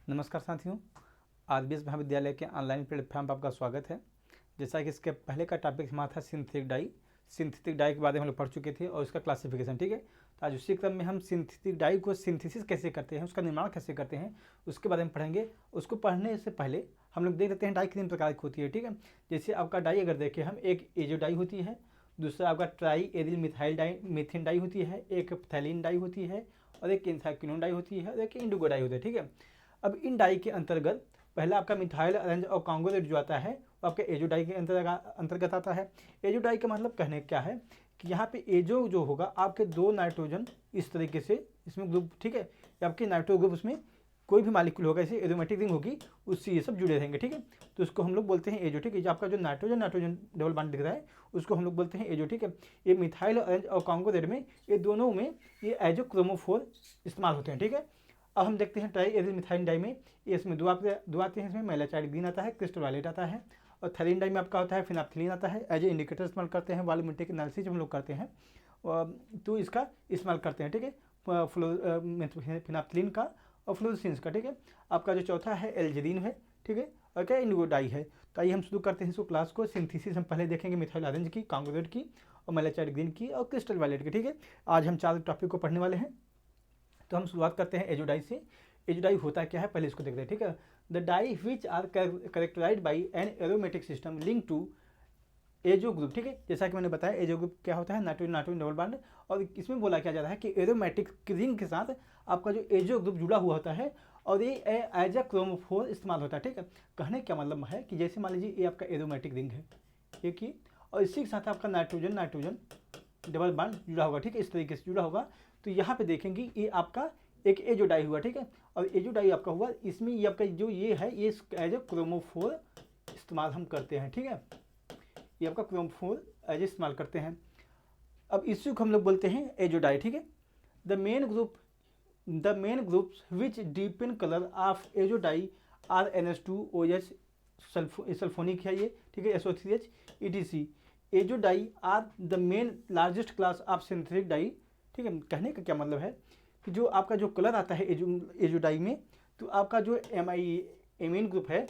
नमस्कार साथियों, आरबीएस महाविद्यालय के ऑनलाइन प्लेटफॉर्म पर आपका स्वागत है। जैसा कि इसके पहले का टॉपिक हमारा था सिंथेटिक डाई के बारे में हम लोग पढ़ चुके थे और उसका क्लासिफिकेशन, ठीक है। तो आज उसी क्रम में हम सिंथेटिक डाई को सिंथेसिस कैसे करते हैं, उसका निर्माण कैसे करते हैं, उसके बारे में पढ़ेंगे। उसको पढ़ने से पहले हम लोग देख लेते हैं डाई कितने प्रकार की होती है, ठीक है। जैसे आपका डाई अगर देखें हम, एक एजो डाई होती है, दूसरा आपका tri aryl methyl di methane dye होती है, एक थैलीन डाई होती है और एक एंथ्राक्विनोन डाई होती है और एक इंडिगो डाई होती है, ठीक है। अब इन डाई के अंतर्गत पहला आपका मिथाइल ऑरेंज और कॉन्गोलेट जो आता है वो आपके एजो डाई के अंतर्गत आता है। एजो डाई का मतलब कहने क्या है कि यहाँ पे एजो जो होगा आपके दो नाइट्रोजन इस तरीके से इसमें ग्रुप, ठीक है, आपके नाइट्रो ग्रुप उसमें कोई भी मालिक्यूल होगा, इसे एरोमेटिक रिंग होगी, उससे ये सब जुड़े रहेंगे, ठीक है। तो उसको हम लोग बोलते हैं एजो, ठीक है। आपका जो नाइट्रोजन नाइट्रोजन डबल बॉन्ड दिख रहा है उसको हम लोग बोलते हैं एजो, ठीक है। ये मिथाइल ऑरेंज और कॉन्गोलेट में ये दोनों में ये एजो क्रोमोफोर इस्तेमाल होते हैं, ठीक है। अब हम देखते हैं ट्राई एरिल मिथाइल डाई में इसमें दो आते हैं, इसमें मेलाचाइड ग्रीन आता है, क्रिस्टल वायलेट आता है, और थैलीन डाई में आपका होता है फिनाप्थिलीन आता है। एज ए इंडिकेटर इस्तेमाल करते हैं, वॉल्यूमेट्रिक एनालिसिस हम लोग करते हैं तो इसका इस्तेमाल करते हैं, ठीक है, फिनाप्थिलीन का और फ्लोरेसेंस का, ठीक है। आपका जो चौथा है एल्जीरिन है, ठीक है, और क्या इंडिगो डाई है। तो आइए हम शुरू करते हैं इसको क्लास को। सिंथेसिस हम पहले देखेंगे मिथाइल ऑरेंज की, कॉन्गोलेट की और मेलाचाइड ग्रीन की और क्रिस्टल वायलेट की, ठीक है। आज हम 4 टॉपिक को पढ़ने वाले हैं। तो हम शुरुआत करते हैं एजो डाई से। एजो डाई होता क्या है पहले इसको देखते हैं, ठीक है। The dye which are characterised by an aromatic system link to azo group, ठीक है। जैसा कि मैंने बताया एजो ग्रुप क्या होता है, नाइट्रोजन नाइट्रोजन डबल बॉन्ड, और इसमें बोला क्या जा रहा है कि एरोमेटिक रिंग के साथ आपका जो एजो ग्रुप जुड़ा हुआ होता है और ये एज अ क्रोमोफोर इस्तेमाल होता है, ठीक है। कहने क्या मतलब है कि जैसे मान लीजिए ये आपका एरोमेटिक रिंग है एक ही, और इसी के साथ आपका नाइट्रोजन नाइट्रोजन डबल बॉन्ड जुड़ा होगा, ठीक है, इस तरीके से जुड़ा होगा। तो यहाँ पे देखेंगे ये आपका एक एजो डाई हुआ, ठीक है, और एजो डाई आपका हुआ, इसमें ये आपका जो ये है ये एज ए क्रोमोफोर इस्तेमाल हम करते हैं, ठीक है। ये आपका क्रोमोफोर एज इस्तेमाल करते हैं। अब इसी को हम लोग बोलते हैं एजो डाई, ठीक है। The main groups which deepen colour of azo dye are NH2OH sulphonic है ये, ठीक है, SO3H ETC। Azo dye are the main largest class of synthetic dye, ठीक है। कहने का क्या मतलब है कि जो आपका जो कलर आता है एजो डाई में, तो आपका जो एमीन ग्रुप है,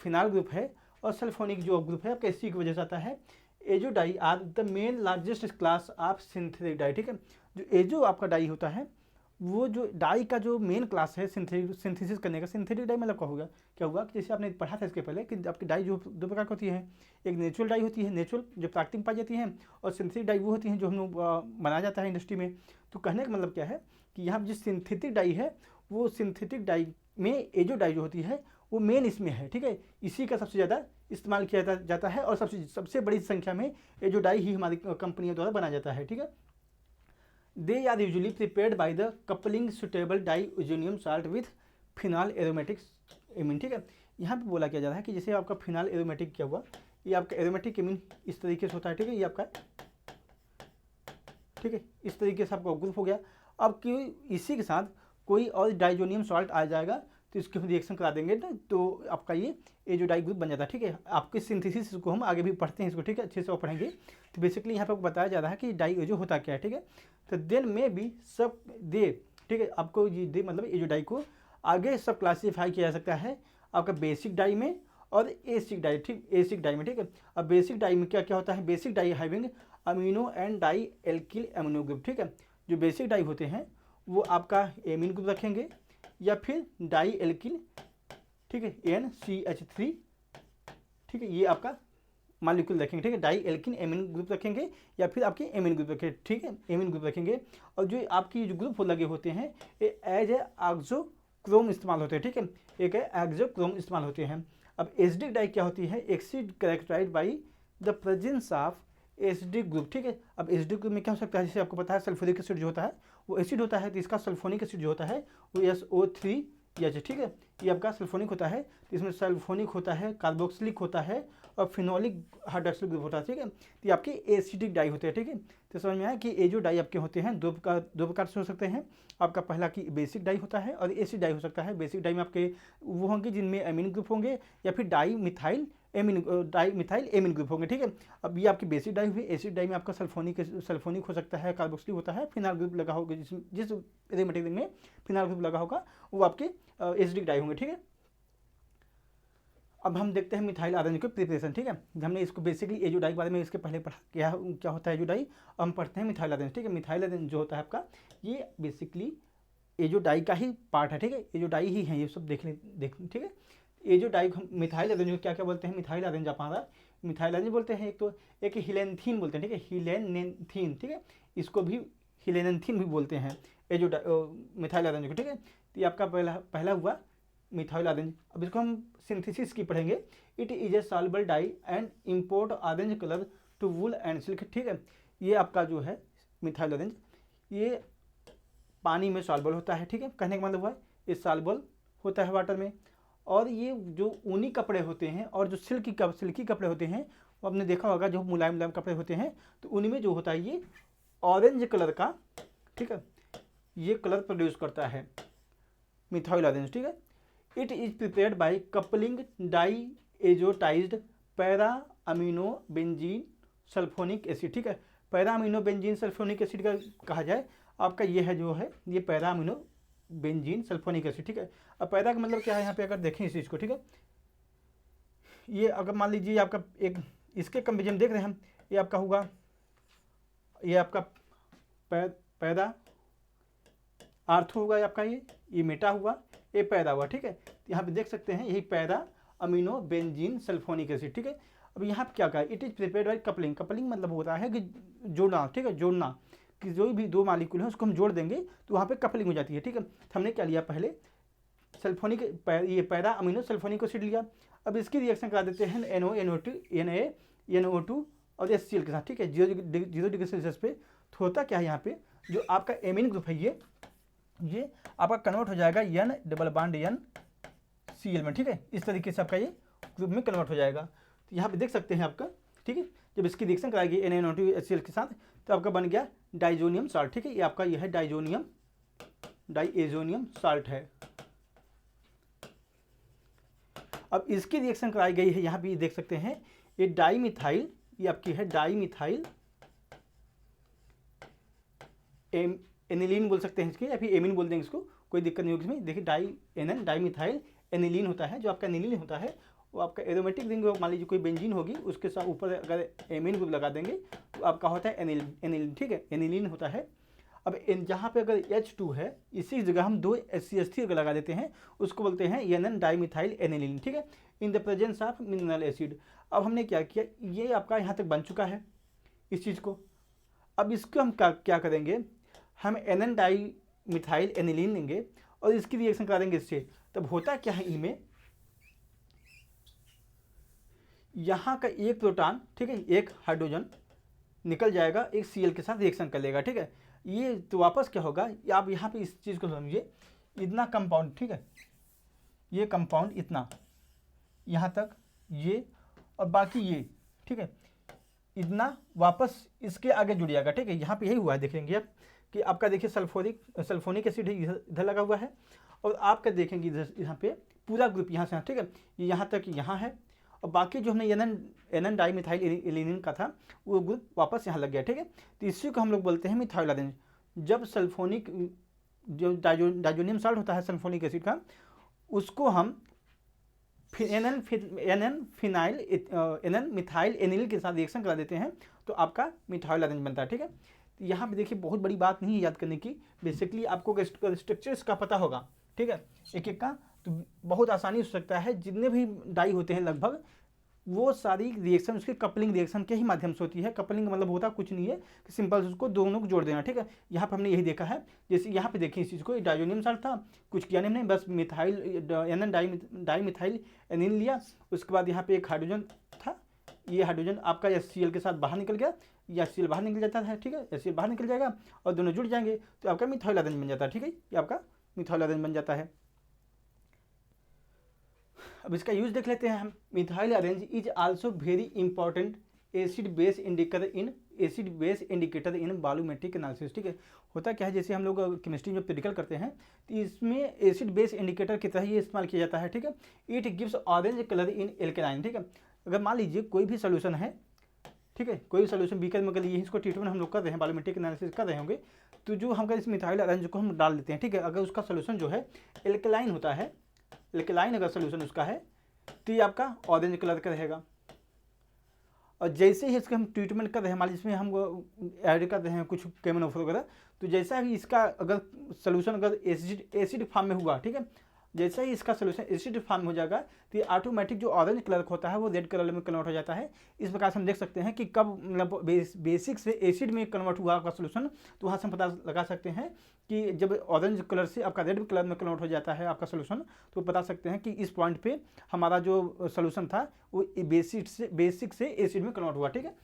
फिनाल ग्रुप है और सल्फोनिक जो ग्रुप है आपका इसी की वजह से आता है। Azo dye are the main largest class of synthetic dye, ठीक है। जो एजो आपका डाई होता है वो जो डाई का जो मेन क्लास है सिंथेसिस करने का, सिंथेटिक डाई मतलब क्या हुआ कि जैसे आपने पढ़ा था इसके पहले कि आपकी डाई जो दो प्रकार की होती है, एक नेचुरल डाई होती है, नेचुरल जो प्राकृतिक पाई जाती है, और सिंथेटिक डाई वो होती हैं जो हम लोग बनाया जाता है इंडस्ट्री में। तो कहने का मतलब क्या है कि यहाँ जो सिंथेटिक डाई है वो सिंथेटिक डाई में एजो डाई जो होती है वो मेन इसमें है, ठीक है। इसी का सबसे ज़्यादा इस्तेमाल किया जाता है और सबसे बड़ी संख्या में एजो डाई ही हमारी कंपनियों द्वारा बनाया जाता है, ठीक है। They are usually prepared by the coupling suitable diazonium salt with phenol aromatic amine, ठीक है। यहाँ पे बोला क्या जा रहा है कि जैसे आपका फिनाल एरोमेटिक क्या हुआ, ये आपका एरोमेटिक एमीन इस तरीके से होता है, ठीक है, ये आपका, ठीक है, इस तरीके से आपका ग्रुप हो गया। अब कि इसी के साथ कोई और डाइजोनियम सॉल्ट आ जाएगा तो इसके हम रिएक्शन करा देंगे ना, तो आपका ये एजो डाई ग्रुप बन जाता है, ठीक है। आपके सिंथेसिस को हम आगे भी पढ़ते हैं इसको, ठीक है, अच्छे से पढ़ेंगे। तो बेसिकली यहाँ पे आपको बताया जा रहा है कि डाई एजो होता क्या है, ठीक है। तो देन में भी सब दे, ठीक है, आपको ये दे मतलब एजो डाई को आगे सब क्लासीफाई किया जा सकता है आपका बेसिक डाई में और एसिक डाई, ठीक, एसिक डाई में, ठीक है। अब बेसिक डाई में क्या क्या होता है, basic dye having amino and di alkyl amino group, ठीक है। जो बेसिक डाई होते हैं वो आपका एमीन ग्रुप रखेंगे या फिर डाई एल्किल, ठीक है, NCH3, ठीक है, ये आपका मालिक्यूल रखेंगे, ठीक है, डाई एल्किन एमीन ग्रुप रखेंगे या फिर आपके एमीन ग्रुप रखेंगे, ठीक है, एमीन ग्रुप रखेंगे। और जो आपकी जो ग्रुप लगे होते हैं ये एज ए एक्सोक्रोम इस्तेमाल होते हैं, ठीक है, एक है एक्सोक्रोम इस्तेमाल होते हैं। अब एसिडिक डाई क्या होती है, acid characterised by the presence of acidic group, ठीक है। अब एसिडिक ग्रुप में क्या हो सकता है, जैसे आपको पता है सल्फ्यूरिक एसिड जो होता है वो एसिड होता है, तो इसका सल्फोनिक एसिड जो होता है वो SO3H, ठीक है, ये आपका सल्फोनिक होता है। तो इसमें सल्फोनिक होता है, कार्बोक्सिलिक होता है और फिनोलिक हाइड्रोक्सिल ग्रुप होता है, ठीक है। तो ये आपके एसिडिक डाई होते हैं, ठीक है। तो समझ में आया कि एजो डाई आपके होते हैं दो प्रकार से हो सकते हैं। आपका पहला कि बेसिक डाई होता है और एसिड डाई हो सकता है। बेसिक डाई में आपके वो होंगे जिनमें एमीन ग्रुप होंगे या फिर di methyl amine di methyl amine group होंगे, ठीक है। अब ये आपकी बेसिक डाई हुई, एसिड डाई में आपका सल्फोनिक हो सकता है, कार्बोक्सिलिक होता है, फिनाल ग्रुप लगा होगा, जिस एरोमेटिक रिंग में फिनाल ग्रुप लगा होगा वो आपके एसिडिक डाई होंगे, ठीक है। अब हम देखते हैं मिथाइल आरेंज के प्रिपरेशन, ठीक है। हमने इसको बेसिकली एजोडाई के बारे में इसके पहले पढ़ा, क्या होता है एजोडाई। अब हम पढ़ते हैं मिथाइल आरेंज, ठीक है। मिथाइल आरेंज जो होता है आपका, ये बेसिकली एजोडाई का ही पार्ट है, ठीक है। एजोडाई ही है ये सब, देख ठीक है। एजोडाई मिथाइल आरेंज को क्या क्या बोलते हैं, मिथाइल आरेंज हमारा मिथाइल आरेंज बोलते हैं, एक हिलेंथीन बोलते हैं, ठीक है, हिलेनेंथीन, ठीक है। इसको भी हिलेनेंथीन भी बोलते हैं मिथाइल आरेंज को, ठीक है। तो ये आपका पहला हुआ मिथाइल आरेंज। अब इसको हम सिंथेसिस की पढ़ेंगे। It is a soluble dye and import orange colour to wool and silk, ठीक है। ये आपका जो है मिथाइल ऑरेंज, ये पानी में सॉल्युबल होता है, ठीक है। कहने का मतलब हुआ ये सॉल्युबल होता है वाटर में। और ये जो ऊनी कपड़े होते हैं और जो सिल्की कपड़े होते हैं, वो आपने देखा होगा जो मुलायम मुलायम कपड़े होते हैं, तो उनमें जो होता है ये ऑरेंज कलर का, ठीक है, ये कलर प्रोड्यूस करता है मिथाइल ऑरेंज, ठीक है। It is prepared by coupling diazotised para amino benzene sulphonic acid, ठीक है। Para amino benzene sulphonic acid का कहा जाए आपका ये है जो है ये para amino benzene sulphonic acid, ठीक है। अब पैरा का मतलब क्या है यहाँ पे अगर देखें इस चीज़ को, ठीक है। ये अगर मान लीजिए आपका एक इसके कंपेरिजन देख रहे हैं हम, ये आपका होगा, ये आपका पैरा आर्थो होगा आपका, ये मेटा हुआ, ये पैरा हुआ, ठीक है। यहाँ पे देख सकते हैं यही para amino benzene sulphonic acid, ठीक है। अब यहाँ पे क्या कहा, it is prepared by coupling. Coupling मतलब होता है कि जोड़ना, ठीक है, जोड़ना, कि जो भी दो मालिक्यूल है उसको हम जोड़ देंगे तो वहाँ पे कपलिंग हो जाती है, ठीक है। तो हमने क्या लिया पहले सल्फोनिक, ये पैरा अमीनो सल्फोनिक एसिड लिया। अब इसकी रिएक्शन करा देते हैं NO2 और HCl के साथ, ठीक है, 0 डिग्री सेल्सियस पे। तो होता क्या है यहाँ पे, जो आपका एमिन ग्रुप है ये आपका कन्वर्ट हो जाएगा N डबल बॉन्ड NCl में, ठीक है। इस तरीके से आपका ये ग्रुप में कन्वर्ट हो जाएगा। तो यहाँ पे देख सकते हैं आपका, ठीक है, जब इसकी रिएक्शन कराएगी NaNO2 HCl के साथ तो आपका बन गया डाइजोनियम साल्ट, ठीक है। ये आपका यह है डाइएजोनियम साल्ट है। अब इसकी रिएक्शन कराई गई है, यहाँ भी देख सकते हैं ये डाईमिथाइल, ये आपकी है डाईमिथाइल एनिलीन बोल सकते हैं इसके, या फिर एमिन बोल देंगे इसको, कोई दिक्कत नहीं होगी इसमें। देखिए डाईमिथाइल एनिलीन होता है, जो आपका एनिलीन होता है वो आपका एरोमेटिक रिंग, मान लीजिए कोई बेंजीन होगी उसके साथ ऊपर अगर एमिन ग्रुप लगा देंगे तो आपका होता है एनिलीन, ठीक है, एनिलीन होता है। अब जहाँ पे अगर H2 है इसी जगह हम 2 HCl लगा देते हैं, उसको बोलते हैं NN डाईमिथाइल एनिलीन, ठीक है, in the presence of mineral acid. अब हमने क्या किया, ये आपका यहाँ तक बन चुका है इस चीज़ को। अब इसको हम क्या करेंगे, हम NN डाईमिथाइल एनिलीन लेंगे और इसकी रिएक्शन करा देंगे इससे। तब होता क्या है, इनमें यहाँ का एक प्रोटॉन, ठीक है, एक हाइड्रोजन निकल जाएगा, एक Cl के साथ रिएक्शन कर लेगा, ठीक है। ये तो वापस क्या होगा, आप यहाँ पे इस चीज़ को समझिए, इतना कंपाउंड, ठीक है, ये कंपाउंड इतना यहाँ तक ये और बाकी ये, ठीक है, इतना वापस इसके आगे जुड़ जाएगा, ठीक है। यहाँ पे यही हुआ है, देखेंगे आप कि आपका देखिए सल्फोनिक एसिड इधर लगा हुआ है और आपका देखेंगे इधर यहाँ पे पूरा ग्रुप यहाँ से, ठीक है, ये यहाँ तक यहाँ है और बाकी जो हमने NN डाईमिथाइल एलिनिन का था वो ग्रुप वापस यहाँ लग गया, ठीक है। तो इसी को हम लोग बोलते हैं मिथाइल ऑरेंज। जब सल्फोनिक जो डाइजोनियम साल्ट होता है सल्फोनिक एसिड का, उसको हम NN मिथाइल एनिल के साथ रिएक्शन करा देते हैं तो आपका मिथाइल ऑरेंज बनता है, ठीक है। तो यहाँ पे देखिए बहुत बड़ी बात नहीं है याद करने की, बेसिकली आपको स्ट्रक्चर इसका पता होगा, ठीक है, एक एक का, तो बहुत आसानी हो सकता है। जितने भी डाई होते हैं लगभग वो सारी रिएक्शन उसके कपलिंग रिएक्शन के ही माध्यम से होती है। कपलिंग मतलब होता कुछ नहीं है कि सिंपल उसको दोनों को जोड़ देना, ठीक है। यहाँ पर हमने यही देखा है, जैसे यहाँ पे देखिए इस चीज़ को, डाइजोनियम साल्ट था, कुछ किया नहीं हमने, बस मिथाइल NN डाईमिथाइल एनिल लिया, उसके बाद यहाँ पे एक हाइड्रोजन था, ये हाइड्रोजन आपका HCl के साथ बाहर निकल गया, या HCl बाहर निकल जाता है, ठीक है, HCl बाहर निकल जाएगा और दोनों जुड़ जाएंगे तो आपका मिथाइल ऑरेंज बन जाता है, ठीक है, ये आपका मिथाइल ऑरेंज बन जाता है। अब इसका यूज देख लेते हैं हम। Methyl orange is also very important acid base indicator in volumetric analysis, ठीक है। होता क्या है, जैसे हम लोग केमिस्ट्री में प्रैक्टिकल करते हैं तो इसमें एसिड बेस इंडिकेटर की तरह ये इस्तेमाल किया जाता है, ठीक है। It gives orange colour in alkaline, ठीक है। अगर मान लीजिए कोई भी सोल्यूशन है, ठीक है, कोई भी सोल्यूशन बीकर में, यही इसको ट्रीटमेंट हम लोग कर रहे हैं, बायोमेट्रिक एनालिसिस कर रहे होंगे, तो जो हम इस मिथाइल ऑरेंज को हम डाल देते हैं, ठीक है, अगर उसका सोल्यूशन जो है एल्कलाइन होता है, एल्कलाइन अगर सोल्यूशन उसका है तो ये आपका ऑरेंज कलर का रहेगा। और जैसे ही इसका हम ट्रीटमेंट कर रहे हैं, मान लीजिए इसमें हम ऐड कर रहे हैं कुछ केमिनोफोर वगैरह, तो जैसा ही इसका अगर सोल्यूशन अगर एसिड फॉर्म में हुआ, ठीक है, जैसा ही इसका सोल्यूशन एसिड फॉर्म में हो जाएगा तो ये ऑटोमेटिक जो ऑरेंज कलर होता है वो रेड कलर में कन्वर्ट हो जाता है। इस प्रकार से हम देख सकते हैं कि कब मतलब बेसिक से एसिड में कन्वर्ट हुआ आपका सोल्यूशन, तो वहाँ से हम पता लगा सकते हैं कि जब ऑरेंज कलर से आपका रेड कलर में कन्वर्ट हो जाता है आपका सोल्यूशन, तो बता सकते हैं कि इस पॉइंट पे हमारा जो सोल्यूशन था वो बेसिक से एसिड में कन्वर्ट हुआ, ठीक है।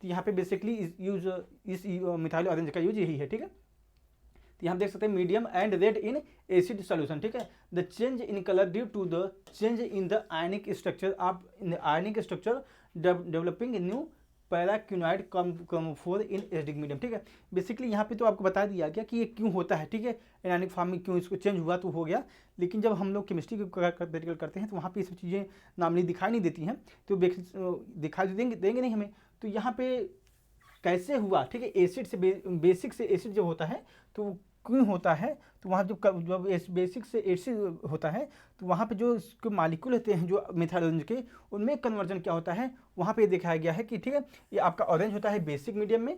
तो यहाँ पे बेसिकली इस मिथाइल ऑरेंज का यूज यही है, ठीक है। तो यहाँ देख सकते हैं medium and red in acid solution, ठीक है। The change in colour due to the change in the ionic structure of in the ionic structure developing new paraquinoid camphor in acidic medium, ठीक है। बेसिकली यहाँ पे तो आपको बता दिया गया कि ये क्यों होता है, ठीक है, एनायनिक फॉर्म में क्यों इसको चेंज हुआ तो हो गया, लेकिन जब हम लोग केमिस्ट्री प्रैक्टिकल करते हैं तो वहाँ पे ये सब चीज़ें नामली दिखाई नहीं देती हैं, तो दिखाई देंगे नहीं हमें। तो यहाँ पे कैसे हुआ, ठीक है, एसिड से बेसिक से एसिड जब होता है तो क्यों होता है, तो वहाँ जब बेसिक से एसिड होता है तो वहाँ पे जो इसके मालिक्यूल होते हैं जो मिथाइल ऑरेंज के, उनमें कन्वर्जन क्या होता है वहाँ पे दिखाया गया है कि ठीक है, ये आपका ऑरेंज होता है बेसिक मीडियम में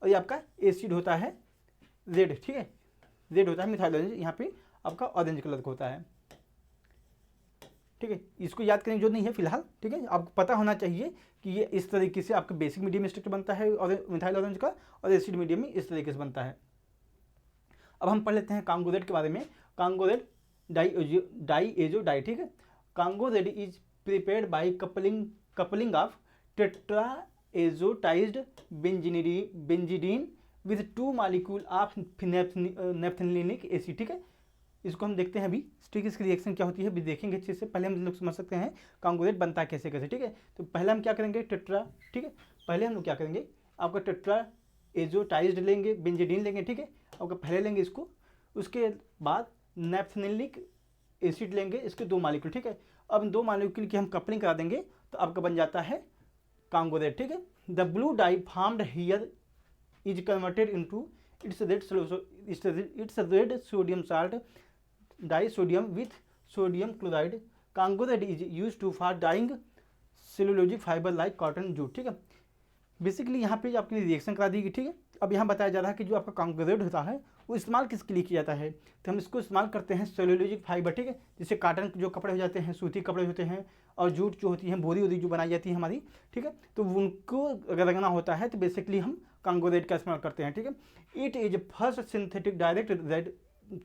और ये आपका एसिड होता है रेड, ठीक है, रेड होता है मिथाइल ऑरेंज, यहाँ पे आपका ऑरेंज कलर का होता है, ठीक है। इसको याद करने की जरूरत नहीं है फिलहाल, ठीक है, आपको पता होना चाहिए कि ये इस तरीके से आपका बेसिक मीडियम में स्ट्रक्चर बनता है और मिथाइल ऑरेंज का, और एसिड मीडियम में इस तरीके से बनता है। अब हम पढ़ लेते हैं कांगोरेड के बारे में। कांगोरेड डाई, ठीक है। Congo red is prepared by coupling of tetrazotised benzidine with 2 molecule of naphthenic acid, ठीक है। इसको हम देखते हैं अभी, ठीक है, इसकी रिएक्शन क्या होती है अभी देखेंगे अच्छे से। पहले हम लोग समझ सकते हैं कांगोरेड बनता कैसे कैसे, ठीक है। तो पहले हम क्या करेंगे टेट्रा, ठीक है, पहले हम लोग क्या करेंगे आपका टेट्रा एजोटाइज्ड लेंगे, बेंजीडीन लेंगे, ठीक है, आपका पहले लेंगे इसको, उसके बाद नेफ्थेनिक एसिड लेंगे, इसके 2 मॉलिक्यूल, ठीक है। अब 2 मॉलिक्यूल की हम कपलिंग करा देंगे तो आपका बन जाता है कांगोरेड, ठीक है। The blue dye formed here is converted into its red sodium salt disodium with sodium chloride. Congo red is used to for dyeing cellulosic fibre like cotton jute, ठीक है। बेसिकली यहाँ पे आपकी रिएक्शन करा दी गई, ठीक है। अब यहाँ बताया जा रहा है कि जो आपका कांगोरेड होता है वो इस्तेमाल किसके लिए किया जाता है, तो हम इसको इस्तेमाल करते हैं सेलुलोजिक फाइबर, ठीक है, जैसे काटन के जो कपड़े हो जाते हैं, सूती कपड़े होते हैं, और जूट जो होती है, बोरी वोरी जो बनाई जाती है हमारी, ठीक है, तो उनको अगर रंगना होता है तो बेसिकली हम कांगोरेड का इस्तेमाल करते हैं, ठीक है। It is first synthetic direct red,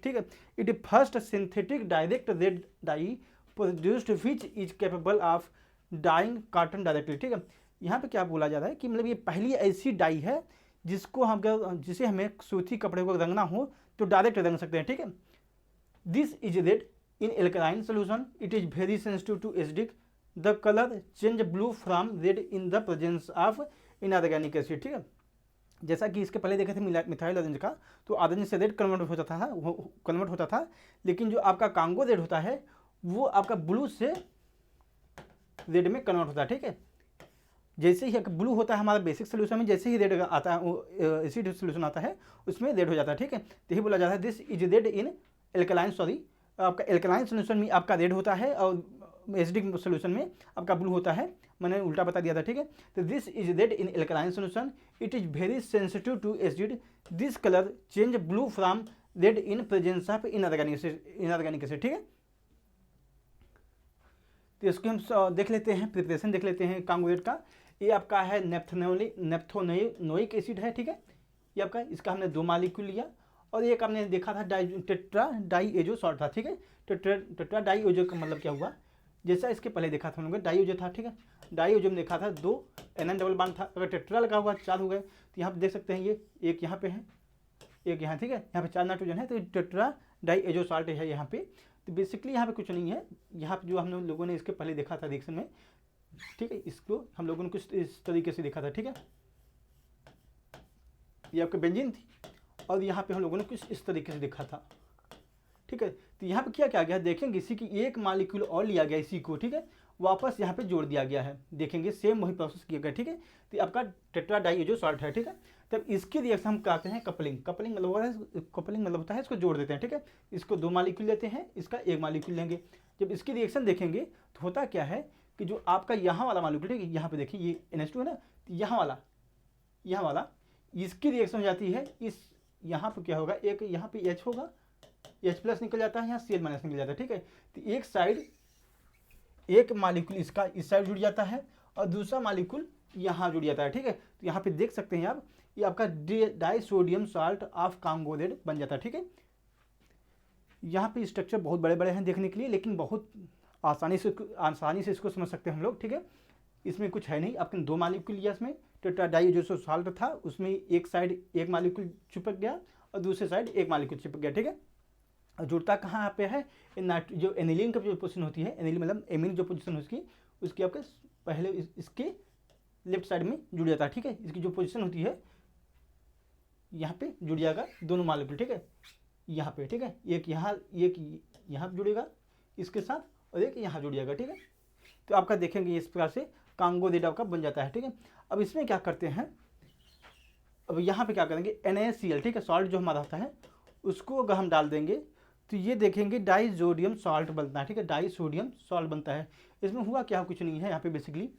ठीक है, it is first synthetic direct red dye produced which is capable of dyeing cotton directly, ठीक है। यहाँ पे क्या बोला जा रहा है कि मतलब ये पहली ऐसी डाई है जिसको हम जिसे हमें सूती कपड़े को रंगना हो तो डायरेक्ट रंग सकते हैं, ठीक है। This is red in alkaline solution, it is very sensitive to acidic, the colour change blue from red in the presence of inorganic acid, ठीक है। जैसा कि इसके पहले देखे थे मिथाइल ऑरेंज का, तो ऑरेंज से रेड कन्वर्ट होता था, लेकिन जो आपका कांगोरेड होता है वो आपका ब्लू से रेड में कन्वर्ट होता है, ठीक है। जैसे ही ब्लू होता है हमारा बेसिक सोल्यूशन में, जैसे ही रेड आता है एसिड सोल्यूशन आता है उसमें रेड हो जाता है, ठीक है। तो यही बोला जाता है this is red in alkaline, आपका एल्कलाइन सोल्यूशन में आपका रेड होता है और एसिडिक सोल्यूशन में आपका ब्लू होता है, मैंने उल्टा बता दिया था, ठीक है। तो this is red in alkaline solution, it is very sensitive to acid, this colour change blue from red in presence of inorganic acid, ठीक है। तो इसको हम देख लेते हैं, प्रिपरेशन देख लेते हैं कांगोरेड का। ये आपका है नेफ्थेनोइक एसिड है, ठीक है, ये आपका, इसका हमने 2 मॉलिक्यूल लिया, और एक हमने देखा था टेट्रा डाइएजो सॉल्ट था, ठीक है। टेट्रा डाइएजो का मतलब क्या हुआ, जैसा इसके पहले देखा था हम लोग डाइएजो था, ठीक है, डाइएजो में देखा था 2 NN डबल बॉन्ड था, अगर टेट्रा लगा हुआ 4 हो गए, तो यहाँ पे देख सकते हैं ये एक यहाँ पे है, एक यहाँ, ठीक है, यहाँ पे 4 नाइट्रोजन है, तो टेट्रा डाइएजो सॉल्ट है यहाँ पे। तो बेसिकली यहाँ पे कुछ नहीं है, यहाँ पे जो हम लोगों ने इसके पहले देखा था रिएक्शन में, ठीक है, इसको हम लोगों ने कुछ इस तरीके से देखा था, ठीक है, ये आपकी बेंजीन थी, और यहाँ पे हम लोगों ने कुछ इस तरीके से देखा था, ठीक है। तो यहाँ पे क्या क्या गया देखेंगे, इसी की एक मॉलिक्यूल और लिया गया इसी को, ठीक है, वापस यहाँ पे जोड़ दिया गया है। देखेंगे सेम वही प्रोसेस किया गया, ठीक है। तो ये आपका टेट्रा डाई जो सॉल्ट है, ठीक है। तब इसकी रिएक्शन हम कहते हैं कपलिंग। कपलिंग मतलब होता है इसको जोड़ देते हैं, ठीक है। इसको 2 मालिक्यूल लेते हैं, इसका 1 मालिक्यूल लेंगे। जब इसकी रिएक्शन देखेंगे तो होता क्या है कि जो आपका यहाँ वाला मालिक्यूल, ठीक है, यहाँ पे देखिए ये NH2 है ना, तो यहाँ वाला इसकी रिएक्शन हो जाती है इस, यहाँ पे क्या होगा, एक यहाँ पे H होगा, H+ निकल जाता है, यहाँ Cl- निकल जाता है, ठीक है। तो एक साइड एक मालिक्यूल इसका इस साइड जुड़ जाता है और दूसरा मालिक्यूल यहाँ जुड़ जाता है, ठीक है। तो यहाँ पे देख सकते हैं आप, ये आपका डाई सोडियम सॉल्ट ऑफ कांगोलेड बन जाता है, ठीक है। यहाँ पे स्ट्रक्चर बहुत बड़े बड़े हैं देखने के लिए, लेकिन बहुत आसानी से इसको समझ सकते हैं हम लोग, ठीक है। इसमें कुछ है नहीं, आपने 2 मालिक्यूल लिया, इसमें टेट्राडाई जो सॉल्ट था उसमें एक साइड एक मालिक्यूल चिपक गया और दूसरे साइड एक मालिक्यूल चिपक गया, ठीक है। और जुड़ता कहाँ पे है, जो एनिलीन का जो पोजीशन होती है, एनिलीन मतलब एमीन जो पोजीशन है उसकी आपके पहले इसके लेफ्ट साइड में जुड़ जाता है, ठीक है। इसकी जो पोजीशन होती है यहाँ पे जुड़ जाएगा दोनों मालिक्यूल, ठीक है, यहाँ पे, ठीक है। एक यहाँ जुड़ेगा इसके साथ और एक यहाँ जुड़ जाएगा, ठीक है। तो आपका देखेंगे इस प्रकार से कांगोलेड आपका बन जाता है, ठीक है। अब इसमें क्या करते हैं, अब यहाँ पे क्या करेंगे, NaCl, ठीक है, सॉल्ट जो हमारा होता है उसको अगर हम डाल देंगे तो ये देखेंगे डाइसोडियम सॉल्ट बनता है, ठीक है, डाइसोडियम सॉल्ट बनता है। इसमें हुआ क्या, कुछ नहीं है, यहाँ पे बेसिकली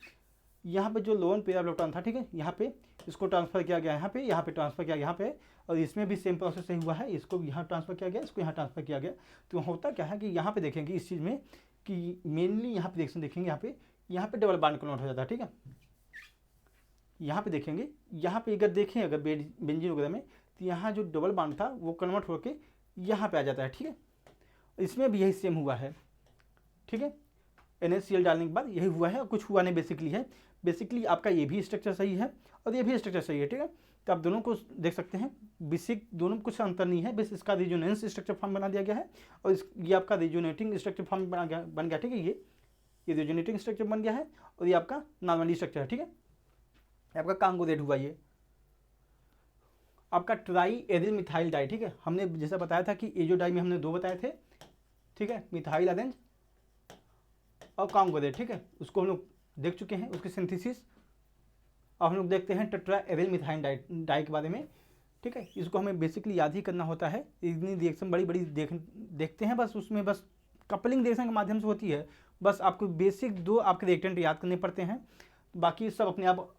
यहाँ पे जो लोन पेयर इलेक्ट्रॉन था, ठीक है, यहाँ पे इसको ट्रांसफर किया गया, यहाँ पे ट्रांसफर किया यहाँ पे, और इसमें भी सेम प्रोसेस से हुआ है, इसको यहाँ ट्रांसफर किया गया, इसको यहाँ ट्रांसफर किया गया। तो होता क्या है कि यहाँ पे देखेंगे इस चीज़ में कि मेनली यहाँ पे रिएक्शन देखेंगे, यहाँ पे डबल बॉन्ड कन्वर्ट हो जाता है, ठीक है। यहाँ पे देखेंगे, यहाँ पे अगर देखें अगर बेंजीन वगैरह में, तो यहाँ जो डबल बॉन्ड था वो कन्वर्ट होकर यहाँ पे आ जाता है, ठीक है। इसमें भी यही सेम हुआ है, ठीक है। NaCl डालने के बाद यही हुआ है और कुछ हुआ नहीं बेसिकली आपका ये भी स्ट्रक्चर सही है और ये भी स्ट्रक्चर सही है, ठीक है। तो आप दोनों को देख सकते हैं, बेसिक दोनों में कुछ अंतर नहीं है, बस इसका रिजोनेंस स्ट्रक्चर फॉर्म बना दिया गया है और ये आपका रिजोनेटिंग स्ट्रक्चर फॉर्म बन गया, ठीक है। ये रिजोनेटिंग स्ट्रक्चर बन गया है और ये आपका नॉर्मली स्ट्रक्चर है, ठीक है। आपका कांगोलेड हुआ ये आपका ट्राई एथिल मिथाइल डाई, ठीक है। हमने जैसा बताया था कि एजो डाई में हमने 2 बताए थे, ठीक है, मिथाइल ऑरेंज और कांगोलेड, ठीक है। उसको हम लोग देख चुके हैं, उसकी सिंथेसिस। अब हम लोग देखते हैं टेट्रा एथिल मिथाइल डाई के बारे में, ठीक है। इसको हमें बेसिकली याद ही करना होता है, इतनी रिएक्शन बड़ी देखते हैं, बस उसमें बस कपलिंग रिएक्शन के माध्यम से होती है। बस आपको बेसिक 2 आपके रिएक्टेंट याद करने पड़ते हैं, बाकी सब अपने आप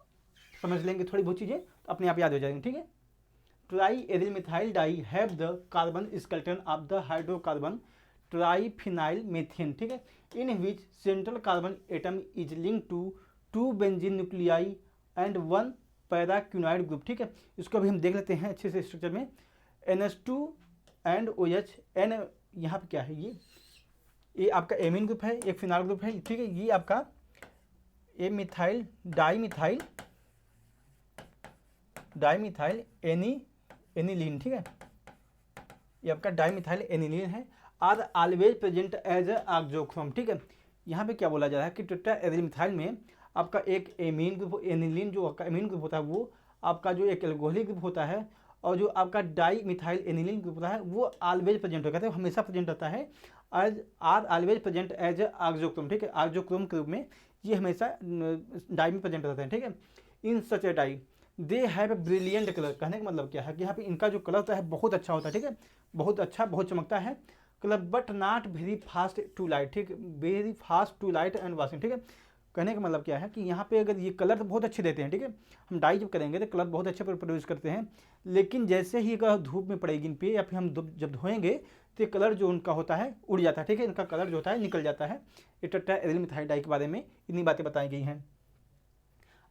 समझ लेंगे, थोड़ी बहुत चीज़ें तो अपने आप याद हो जाएंगी, ठीक है। Tri ethyl methyl dye have the carbon skeleton of the hydrocarbon triphenyl methane, ठीक है, in which central carbon atom is link to 2 benzene nuclei and 1 paraquinoid group, ठीक है। इसको अभी हम देख लेते हैं अच्छे से स्ट्रक्चर में। NH2 एंड OH, N यहाँ पे क्या है, ये आपका एमीन ग्रुप है, एक फिनाइल ग्रुप है, ठीक है। ये आपका ए मिथाइल डाईमिथाइल एनिलीन, ठीक है, ये आपका डाईमिथाइल एनिलीन है। Are always present as auxochrome, ठीक है। यहाँ पे क्या बोला जा रहा है कि टेट्रा एथिल मिथाइल में आपका एक एमीन ग्रुप एनिलीन, जो आपका एमीन ग्रुप होता है वो आपका जो एक एल्कोहलिक ग्रुप होता है, और जो आपका डाई मिथाइल एनिलीन ग्रुप होता है वो ऑलवेज प्रेजेंट होता है, हमेशा प्रेजेंट होता है as are always present as auxochrome, ठीक है। ऑक्सोक्रोम के रूप में ये हमेशा डाई में प्रेजेंट होते हैं, ठीक है। In such a dye they have a brilliant colour, कहने का मतलब क्या है कि यहाँ पे इनका जो कलर होता है बहुत अच्छा होता है, ठीक है, बहुत अच्छा, बहुत चमकता है colour, but not very fast to light, ठीक है, very fast to light and washing, ठीक है। कहने का मतलब क्या है कि यहाँ पे अगर ये कलर तो बहुत अच्छे देते हैं, ठीक है, हम डाई जब करेंगे तो कलर बहुत अच्छे प्रोड्यूस करते हैं, लेकिन जैसे ही अगर धूप में पड़ेगी इन पे या फिर हम जब धोएंगे तो कलर जो उनका होता है उड़ जाता है, ठीक है, इनका कलर जो होता है निकल जाता है। ये टेट्रा एथिल मिथाइल डाई के बारे में इतनी बातें बताई गई हैं।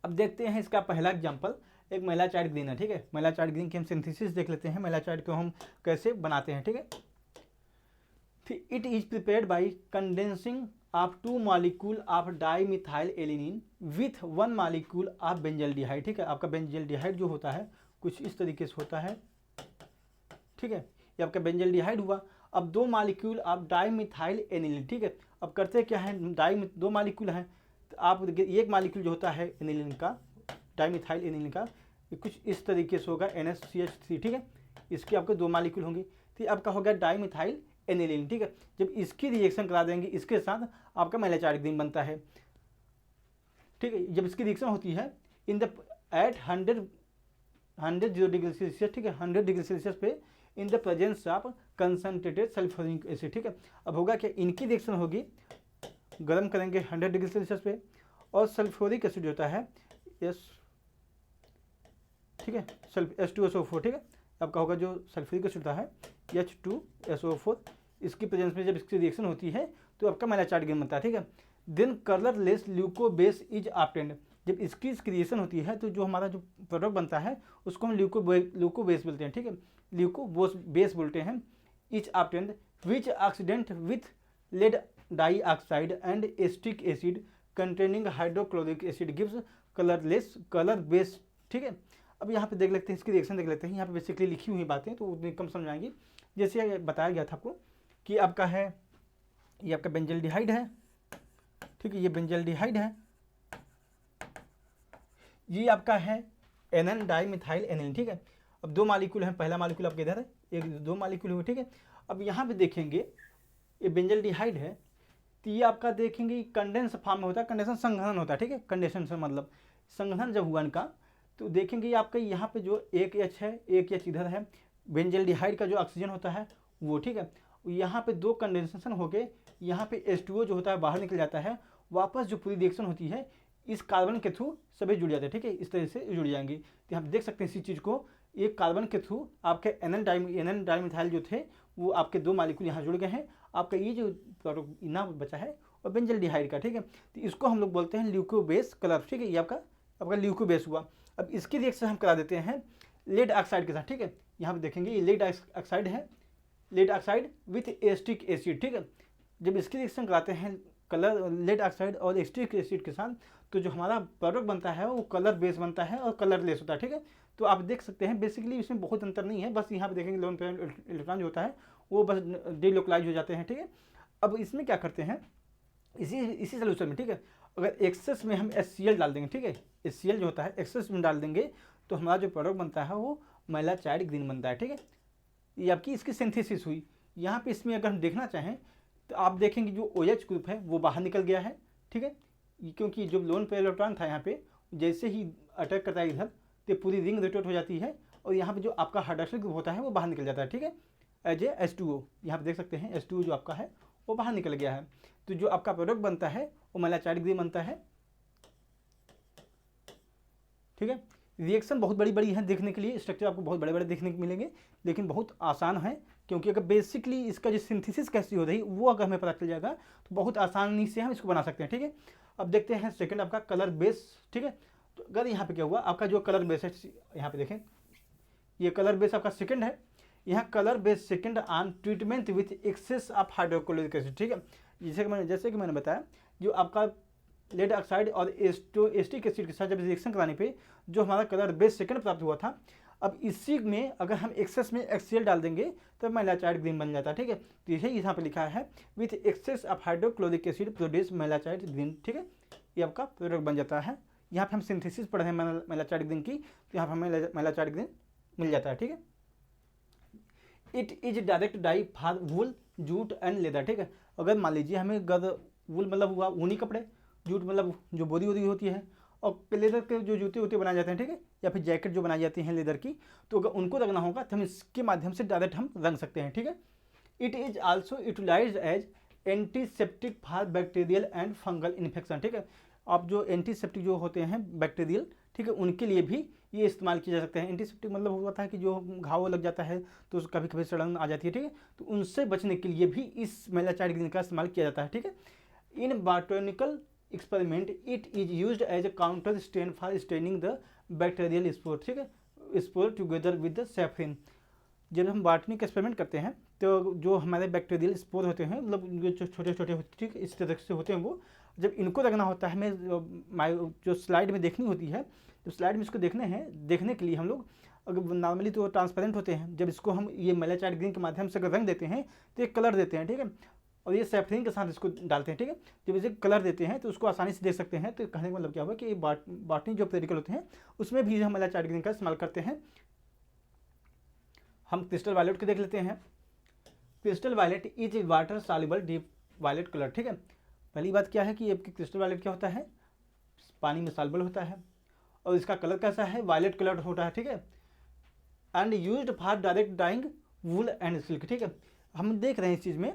अब देखते हैं इसका पहला एग्जाम्पल, एक मेलाचाइड ग्रीन है, ठीक है। मेलाचाइड ग्रीन की हम सिंथेसिस देख लेते हैं, मेलाचाइड को हम कैसे बनाते हैं, ठीक है। It is prepared by condensing of 2 molecule of dimethyl alanine with 1 molecule of benzaldehyde, ठीक है। आपका बेंजल्डिहाइड जो होता है कुछ इस तरीके से होता है, ठीक है, ये आपका बेंजल्डिहाइड हुआ। अब 2 मॉलिक्यूल ऑफ डाईमिथाइल एनिलीन, ठीक है। अब करते क्या है, 2 मॉलिक्यूल हैं, तो आप एक मॉलिक्यूल जो होता है एनिलीन का, डाईमिथाइल एनिलीन का, कुछ इस तरीके से होगा NH3, ठीक है। इसके आपके 2 मॉलिक्यूल होंगे, तो आपका होगा डाईमिथाइल एनिलीन, ठीक है। जब इसकी रिएक्शन करा देंगे इसके साथ आपका मेलाचाइड ग्रीन बनता है। ठीक है। जब इसकी रिएक्शन होती है in the at 100 degree Celsius, ठीक है, 100 डिग्री सेल्सियस पे in the presence of concentrated sulphuric acid, ठीक है। अब होगा क्या, इनकी रिएक्शन होगी, गर्म करेंगे 100 डिग्री सेल्सियस पे, और सल्फ्यूरिक एसिड होता है एस, ठीक है, H2SO4, ठीक है। आपका होगा जो सल्फ्यूरिक एसिड होता है H2SO4, इसकी प्रेजेंस में जब इसकी रिएक्शन होती है तो आपका मेलाचाइट ग्रीन बनता है, ठीक है। देन कलरलेस ल्यूकोबेस इज ऑब्टेन्ड, जब इसकी क्रिएशन होती है तो जो हमारा जो प्रोडक्ट बनता है उसको हम ल्यूकोबेस बोलते हैं, ठीक है, ल्यूकोबेस बोलते हैं। Is obtained which oxidant with lead dioxide and acetic acid containing hydrochloric acid gives colourless colour base, ठीक है। अब यहाँ पे देख लेते हैं, इसकी रिएक्शन देख लेते हैं। यहाँ पे बेसिकली लिखी हुई बातें तो उतनी कम समझ आएंगी। जैसे बताया गया था आपको कि आपका है, ये आपका बेंजल्डिहाइड है, ठीक है, ये बेंजल्डिहाइड है, ये आपका है एनन डाइमिथाइल एनिलीन, ठीक है। अब 2 मालिक्यूल हैं, पहला मालिक्यूल आपके इधर है, एक 2 मालिक्यूल हुए, ठीक है। अब यहाँ पे देखेंगे ये बेंजल्डिहाइड है, तो ये आपका देखेंगे कंडेंस फॉर्म में होता है, कंडेंसन संघनन होता है, ठीक है। कंडेंसन से मतलब संघनन जब हुआ इनका तो देखेंगे आपका यहाँ पे जो एक H है, एक H इधर है, बेंजल्डिहाइड का जो ऑक्सीजन होता है वो, ठीक है। यहाँ पे 2 कंडेंसेशन हो गए, यहाँ पे H2O जो होता है बाहर निकल जाता है, वापस जो पूरी रिएक्शन होती है इस कार्बन के थ्रू सभी जुड़ जाते हैं, ठीक है, इस तरह से जुड़ जाएंगे। तो आप देख सकते हैं इसी चीज़ को, एक कार्बन के थ्रू आपके एनन डाइमिथाइल जो थे वो आपके 2 मालिक्यूल यहाँ जुड़ गए हैं, आपका ये जो प्रोडक्ट इना बचा है और बेंजल्डिहाइड का, ठीक है। तो इसको हम लोग बोलते हैं ल्यूकोबेस कलर, ठीक है, ये आपका ल्यूकोबेस हुआ। अब इसकी रिएक्शन हम करा देते हैं लेड ऑक्साइड के साथ, ठीक है। यहाँ पे देखेंगे ये लेड ऑक्साइड है, lead oxide with acetic acid, ठीक है। जब इसकी रिएक्शन कराते हैं कलर लेड ऑक्साइड और एसिटिक एसिड के साथ तो जो हमारा प्रोडक्ट बनता है वो कलर बेस बनता है और कलरलेस होता है, ठीक है। तो आप देख सकते हैं बेसिकली इसमें बहुत अंतर नहीं है, बस यहाँ पे देखेंगे लोन पेयर इलेक्ट्रॉन जो होता है वो बस डिलोकलाइज हो जाते हैं, ठीक है। अब इसमें क्या करते हैं, इसी सोल्यूशन में, ठीक है, अगर एक्सेस में हम HCl डाल देंगे, ठीक है, HCl जो होता है एक्सेस में डाल देंगे तो हमारा जो प्रोडक्ट बनता है वो मेलाचाइट ग्रीन बनता है, ठीक है। ये आपकी इसकी सिंथेसिस हुई। यहाँ पे इसमें अगर हम देखना चाहें तो आप देखेंगे जो OH ग्रुप है वो बाहर निकल गया है, ठीक है, क्योंकि जो लोन पेयर इलेक्ट्रॉन था यहाँ पे जैसे ही अटैक करता है इधर तो पूरी रिंग रोटेट हो जाती है और यहाँ पे जो आपका हाइड्रोक्सिल ग्रुप होता है वो बाहर निकल जाता है, ठीक है, एज ए H2O। यहाँ पे देख सकते हैं H2O जो आपका है वो बाहर निकल गया है। तो जो आपका प्रोडक्ट बनता है वो मेलाचाइट ग्रीन बनता है, ठीक है। रिएक्शन बहुत बड़ी बड़ी है देखने के लिए, स्ट्रक्चर आपको बहुत बड़े बड़े देखने को मिलेंगे लेकिन बहुत आसान है, क्योंकि अगर बेसिकली इसका जो सिंथेसिस कैसी हो रही वो अगर हमें पता चल जाएगा तो बहुत आसानी से हम इसको बना सकते हैं, ठीक है। अब देखते हैं सेकंड आपका कलर बेस, ठीक है। तो अगर यहाँ पे क्या हुआ, आपका जो कलर बेस है, यहाँ पे देखें ये कलर बेस आपका सेकंड है, यहाँ colour base second on treatment with excess of hydrochloric acid, ठीक है। जैसे कि मैंने बताया जो आपका लेड ऑक्साइड और एसिटिक एसिड के साथ जब रिएक्शन कराने पे जो हमारा कलर बेस सेकंड प्राप्त हुआ था, अब इसी में अगर हम एक्सेस में HCl डाल देंगे तो मेलाचाइट ग्रीन बन जाता है, ठीक है। तो यही यहाँ पे लिखा है with excess of hydrochloric acid produce malachite green, ठीक है, ये आपका प्रोडक्ट बन जाता है। यहाँ पे हम सिंथेसिस पढ़ रहे हैं मेलाचाइट ग्रीन की, तो यहाँ पर हमें मेलाचाइट ग्रीन मिल जाता है, ठीक है। It is direct dye for wool jute and leather, ठीक है। अगर मान लीजिए हमें वूल मतलब हुआ ऊनी कपड़े, जूट मतलब जो बोरी वोरी होती है, और लेदर के जो जूते वूते बनाए जाते हैं, ठीक है, या फिर जैकेट जो बनाई जाती हैं लेदर की, तो अगर उनको रंगना होगा तो हम इसके माध्यम से डायरेक्ट हम रंग सकते हैं, ठीक है। It is also utilised as antiseptic for bacterial and fungal infection, ठीक है। आप जो एंटीसेप्टिक जो होते हैं बैक्टीरियल, ठीक है, उनके लिए भी ये इस्तेमाल किए जा सकते हैं। एंटीसेप्टिक मतलब होता है कि जो घाव लग जाता है तो कभी कभी सड़न आ जाती है, ठीक है, तो उनसे बचने के लिए भी इस मेलाचाइट ग्रीन का इस्तेमाल किया जाता है, ठीक है। In botanical experiment it is used as a counter stain for staining the bacterial spore, ठीक है, spore together with the safranin. जब हम बॉटनिक एक्सपेरिमेंट करते हैं तो जो हमारे बैक्टीरियल स्पोर होते हैं, मतलब जो छोटे छोटे होते, ठीक इस तरह से होते हैं, वो जब इनको रखना होता है हमें जो स्लाइड में देखनी होती है, तो स्लाइड में इसको देखने के लिए हम लोग अगर नॉर्मली तो ट्रांसपेरेंट होते हैं, जब इसको हम ये मेलाचाइट ग्रीन के माध्यम से अगर रंग देते हैं तो एक कलर देते हैं, ठीक है, और ये सैफरिन के साथ इसको डालते हैं, ठीक है। जब इसे कलर देते हैं तो उसको आसानी से देख सकते हैं। तो कहने का मतलब क्या हुआ कि बॉटनी जो पेरिकल होते हैं उसमें भी हम मेलाचाइट ग्रीन का इस्तेमाल करते हैं। हम क्रिस्टल वायलेट को देख लेते हैं। Crystal violet is water soluble deep violet colour, ठीक है। पहली बात क्या है कि आपकी क्रिस्टल वायलेट क्या होता है, पानी में सॉल्युबल होता है और इसका कलर कैसा है, वायलेट कलर होता है, ठीक है। And used for direct dyeing wool and silk, ठीक है। हम देख रहे हैं इस चीज़ में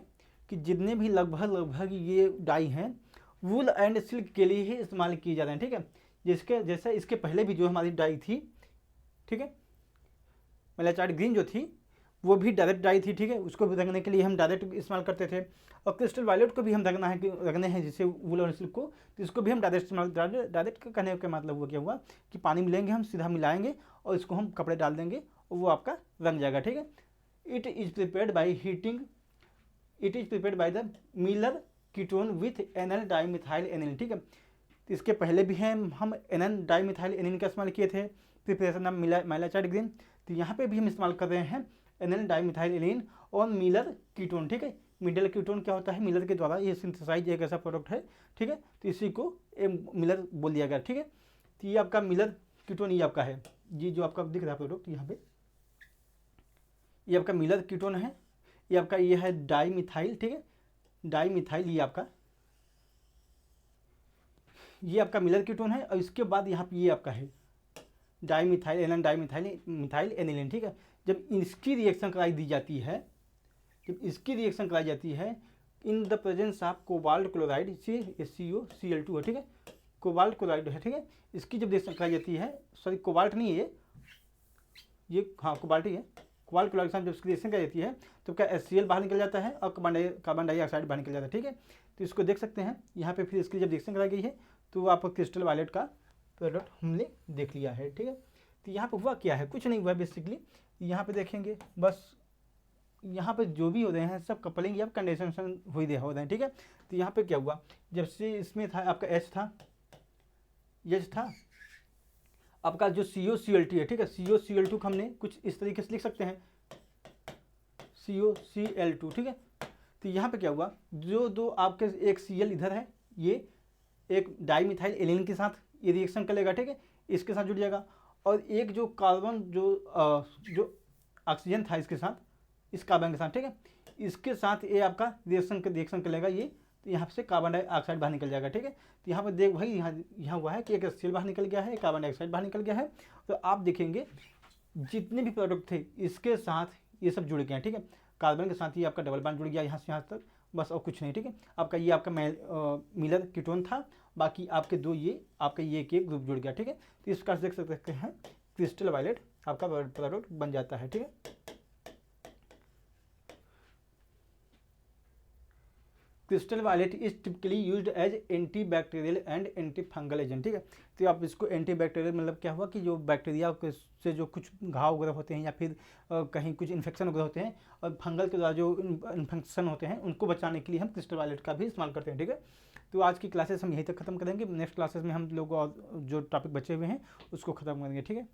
कि जितने भी लगभग ये डाई हैं वूल एंड सिल्क के लिए ही इस्तेमाल किए जा रहे हैं, ठीक है। जिसके जैसे इसके पहले भी जो हमारी डाई थी, ठीक है, मेलाचाइट ग्रीन जो थी वो भी डायरेक्ट डाई थी, ठीक है। उसको भी रंगने के लिए हम डायरेक्ट इस्तेमाल करते थे। और क्रिस्टल वायलेट को भी हम रंगने हैं जिससे वूल और सिल्क को, तो इसको भी हम डायरेक्ट इस्तेमाल, डायरेक्ट कहने का मतलब हुआ क्या हुआ कि पानी मिलेंगे, हम सीधा मिलाएंगे और इसको हम कपड़े डाल देंगे और वो आपका रंग जाएगा, ठीक है। It is prepared by heating, it is prepared by the Miller ketone with anal dimethyl aniline, ठीक है। तो इसके पहले भी हैं हम एनल डाईमिथाइल एनिलीन का इस्तेमाल किए थे प्रिपरेशन ऑफ मेलाचाइट ग्रीन। तो यहाँ पे भी हम इस्तेमाल कर रहे हैं एनल डाईमिथाइल एनिलीन और मिलर कीटोन, ठीक है। मिलर कीटोन क्या होता है, मिलर के द्वारा ये सिंथेसाइज एक ऐसा प्रोडक्ट है, ठीक है। तो इसी को मिलर बोल दिया गया, ठीक है। तो ये आपका मिलर कीटोन ये आपका है, ये जो आपका दिख रहा है प्रोडक्ट यहाँ पे, ये आपका मिलर कीटोन है। ये आपका ये है डाईमिथाइल, ठीक है, डाईमिथाइल ये आपका मिलर कीटोन है। और इसके बाद यहाँ पे ये आपका है डाईमिथाइल एनन डाईमिथाइल एनिलीन, ठीक है। जब इसकी रिएक्शन कराई दी जाती है, जब इसकी रिएक्शन कराई जाती है in the presence of cobalt chloride CaCO Cl2 है, ठीक है, कोबाल्ट क्लोराइड है, ठीक है। इसकी जब रिएक्शन कराई जाती है, सॉरी कोबाल्ट नहीं है ये हाँ कोबाल्ट ही है। कोबाल्ट क्लोराइड के साथ जब इसकी रिएक्शन कराई जाती है तो क्या HCl बाहर निकल जाता है और कार्बन डाइऑक्साइड बाहर निकल जाता है, ठीक है। तो इसको देख सकते हैं यहाँ पे। फिर इसकी जब रिएक्शन कराई गई है तो आपको क्रिस्टल वायलेट का प्रोडक्ट हमने देख लिया है, ठीक है। तो यहाँ पे हुआ क्या है, कुछ नहीं हुआ बेसिकली। यहाँ पे देखेंगे बस यहाँ पे जो भी हो रहे हैं सब कपलिंग या कंडेंसेशन हो रहे हैं, ठीक है। तो यहाँ पे क्या हुआ, जब से इसमें था आपका H था आपका जो COCl2 है, ठीक है। COCl2 को हमने कुछ इस तरीके से लिख सकते हैं COCl2, ठीक है। तो यहाँ पे क्या हुआ, जो दो आपके एक Cl इधर है, ये एक डाईमिथाइल एनिलीन के साथ ये रिएक्शन करेगा, ठीक है, इसके साथ जुड़ जाएगा। और एक जो कार्बन जो ऑक्सीजन था इसके साथ, इस कार्बन के साथ, ठीक है, इसके साथ ये आपका रिएक्शन करेगा ये। तो यहाँ से कार्बन डाइऑक्साइड बाहर निकल जाएगा, ठीक है। तो यहाँ पर देख भाई यहाँ हुआ है कि एक HCl बाहर निकल गया है, एक कार्बन डाइऑक्साइड बाहर निकल गया है। तो आप देखेंगे जितने भी प्रोडक्ट थे इसके साथ ये सब जुड़ गए हैं, ठीक है। कार्बन के साथ ये आपका डबल बॉन्ड जुड़ गया यहाँ से यहाँ तक, बस और कुछ नहीं, ठीक है। आपका ये आपका मिलर कीटोन था, बाकी आपके दो ये आपका ये एक ग्रुप जुड़ गया, ठीक है। तो इस प्रकार से देख सकते हैं क्रिस्टल वायलेट आपका प्रोडक्ट बन जाता है, ठीक है। Crystal violet is typically used as anti bacterial and anti fungal agent, ठीक है। तो आप इसको एंटी बैक्टीरियल मतलब क्या हुआ कि जो बैक्टीरिया से जो कुछ घाव वगैरह होते हैं या फिर कहीं कुछ इन्फेक्शन वगैरह होते हैं और फंगल के द्वारा जो इन्फेक्शन होते हैं उनको बचाने के लिए हम क्रिस्टल वायलेट का भी इस्तेमाल करते हैं, ठीक है। तो आज की क्लासेस हम यहीं तक खत्म करेंगे। नेक्स्ट क्लासेस में हम लोग और जो टॉपिक बचे हुए हैं उसको खत्म करेंगे, ठीक है।